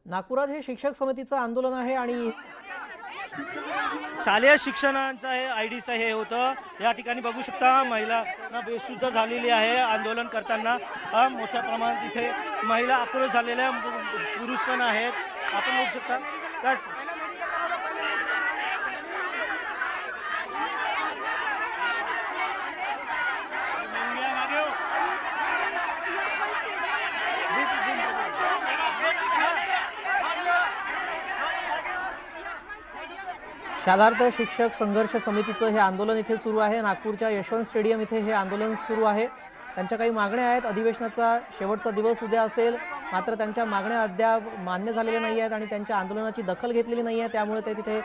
नागपुरात हे शिक्षक समितीचं आंदोलन आहे आणि शालेय शिक्षणाचं हे आयडीचं हे होतं। या ठिकाणी बघू शकता महिला बेशुद्ध झालेली आहे आंदोलन करताना। मोठ्या प्रमाणात इथे महिला आक्रोश झालेल्या, पुरुष पण आहेत, आपण बघू शकता। शालार्थ शिक्षक संघर्ष समितीचं हे आंदोलन इथे सुरू आहे। नागपूरच्या यशवंत स्टेडियम इथे हे आंदोलन सुरू आहे। त्यांच्या काही मागण्या आहेत। अधिवेशनाचा शेवटचा दिवस उद्या असेल, मात्र त्यांच्या मागण्या अद्याप मान्य झालेल्या नाही आहेत आणि त्यांच्या आंदोलनाची दखल घेतलेली नाही आहे, त्यामुळे ते तिथे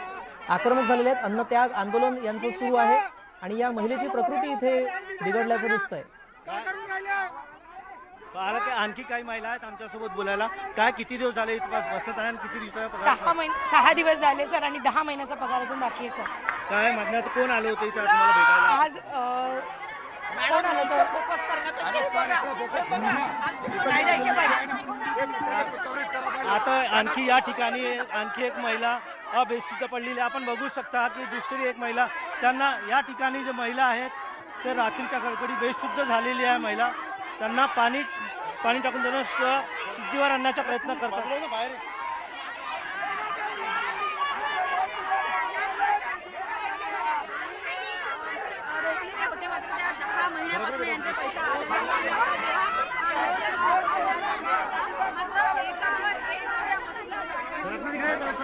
आक्रमक झालेले आहेत। अन्नत्याग आंदोलन यांचं सुरू आहे आणि या महिलेची प्रकृती इथे बिघडल्याचं दिसतंय। की आणखी काही महिला आहेत आमच्यासोबत बोलायला। काय किती दिवस झाले इथे बसत आहे? किती दिवसाचा? 6 दिवस झाले सर आणि 10 महिन्याचा पगार अजून बाकी आहे सर। काय मागण्यात कोण आलं होतं इथे तुम्हाला भेटायला? आज कोण आलं होतं? नाही जायचे पाहिजे। आता आणखी या ठिकाणी आणखी एक महिला बेशुद्ध पडलेली आपण बघू शकता की दुसरी एक महिला, त्यांना या ठिकाणी जे महिला आहेत ते रात्रीच्या गडबडी बेशुद्ध झालेली आहे महिला, त्यांना पाणी टाकून त्यांना शुद्धीवर आणण्याचा प्रयत्न करतात।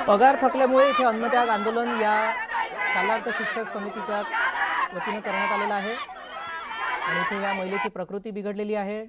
पगार थकल्यामुळे इथे अन्नत्याग आंदोलन या शालार्थ शिक्षक समितीच्या वतीने करण्यात आलेलं आहे आणि इथे या महिलेची प्रकृती बिघडलेली आहे।